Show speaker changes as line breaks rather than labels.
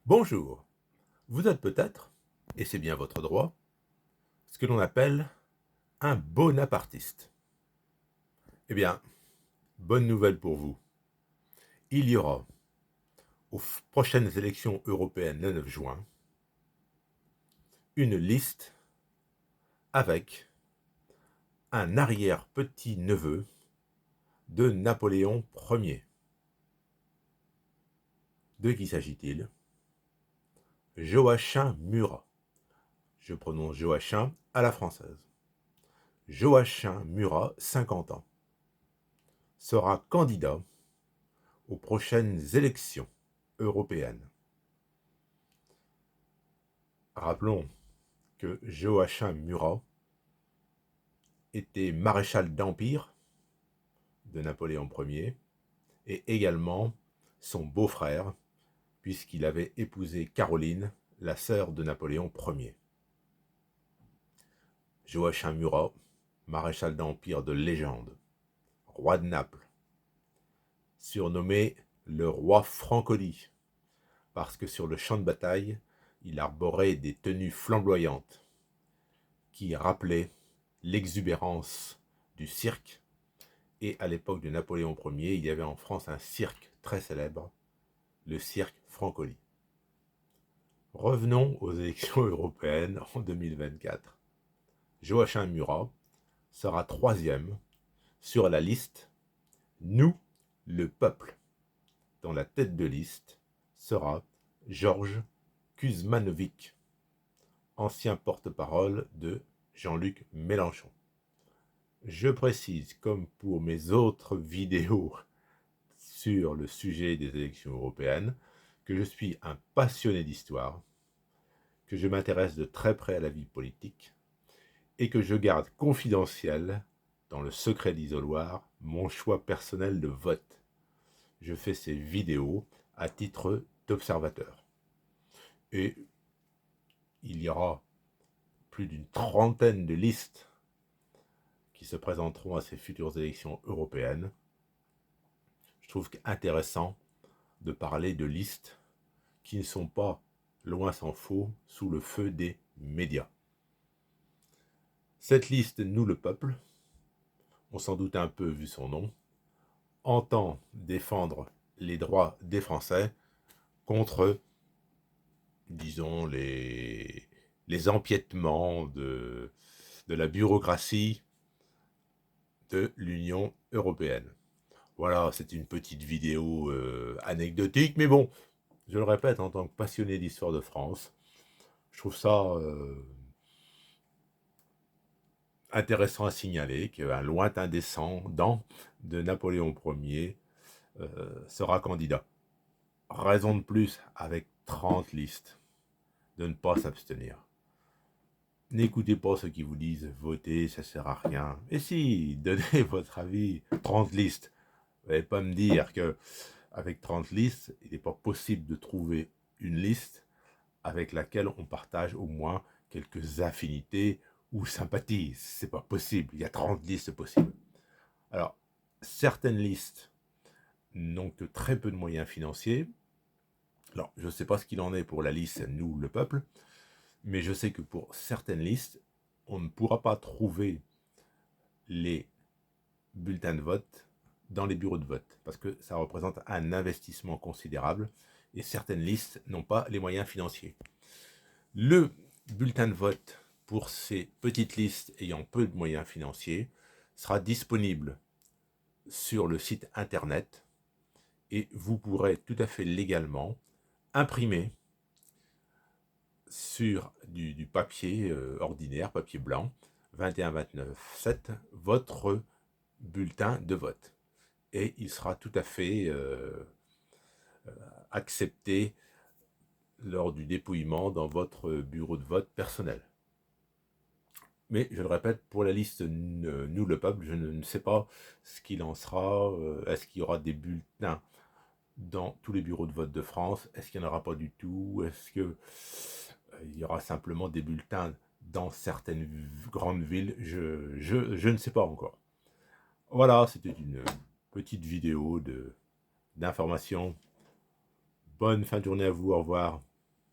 Bonjour, vous êtes peut-être, et c'est bien votre droit, ce que l'on appelle un bonapartiste. Eh bien, bonne nouvelle pour vous. Il y aura, aux prochaines élections européennes le 9 juin, une liste avec un arrière-petit-neveu de Napoléon Ier. De qui s'agit-il? Joachim Murat. Je prononce Joachim à la française. Joachim Murat, 50 ans, sera candidat aux prochaines élections européennes. Rappelons que Joachim Murat était maréchal d'Empire de Napoléon Ier et également son beau-frère, puisqu'il avait épousé Caroline, la sœur de Napoléon Ier. Joachim Murat, maréchal d'Empire de légende, roi de Naples, surnommé le roi Franconi, parce que sur le champ de bataille, il arborait des tenues flamboyantes qui rappelaient l'exubérance du cirque. Et à l'époque de Napoléon Ier, il y avait en France un cirque très célèbre, le cirque Franconi. Revenons aux élections européennes en 2024. Joachim Murat sera troisième sur la liste « Nous, le peuple », dont la tête de liste sera Georges Kuzmanovic, ancien porte-parole de Jean-Luc Mélenchon. Je précise, comme pour mes autres vidéos sur le sujet des élections européennes, que je suis un passionné d'histoire, que je m'intéresse de très près à la vie politique et que je garde confidentiel, dans le secret d'isoloir, mon choix personnel de vote. Je fais ces vidéos à titre d'observateur. Et il y aura plus d'une trentaine de listes qui se présenteront à ces futures élections européennes. Je trouve intéressant de parler de listes qui ne sont pas, loin s'en faut, sous le feu des médias. Cette liste, Nous le peuple, on s'en doute un peu vu son nom, entend défendre les droits des Français contre, disons, les empiètements de la bureaucratie de l'Union européenne. Voilà, c'est une petite vidéo anecdotique, mais bon, je le répète, en tant que passionné d'histoire de France, je trouve ça intéressant à signaler qu'un lointain descendant de Napoléon Ier sera candidat. Raison de plus, avec 30 listes, de ne pas s'abstenir. N'écoutez pas ceux qui vous disent « Votez, ça sert à rien ». Et si, donnez votre avis, 30 listes. Vous n'allez pas me dire qu'avec 30 listes, il n'est pas possible de trouver une liste avec laquelle on partage au moins quelques affinités ou sympathies. C'est pas possible, il y a 30 listes possibles. Alors, certaines listes n'ont que très peu de moyens financiers. Alors, je ne sais pas ce qu'il en est pour la liste « Nous, le peuple », mais je sais que pour certaines listes, on ne pourra pas trouver les bulletins de vote dans les bureaux de vote, parce que ça représente un investissement considérable, et certaines listes n'ont pas les moyens financiers. Le bulletin de vote pour ces petites listes ayant peu de moyens financiers sera disponible sur le site internet, et vous pourrez tout à fait légalement imprimer sur du papier ordinaire, papier blanc, 21-29-7, votre bulletin de vote. Et il sera tout à fait accepté lors du dépouillement dans votre bureau de vote personnel. Mais, je le répète, pour la liste Nous le peuple, je ne sais pas ce qu'il en sera. Est-ce qu'il y aura des bulletins dans tous les bureaux de vote de France? Est-ce qu'il n'y en aura pas du tout? Est-ce qu'il y aura simplement des bulletins dans certaines grandes villes? Je ne sais pas encore. Voilà, c'était une petite vidéo d'information. Bonne fin de journée à vous, au revoir.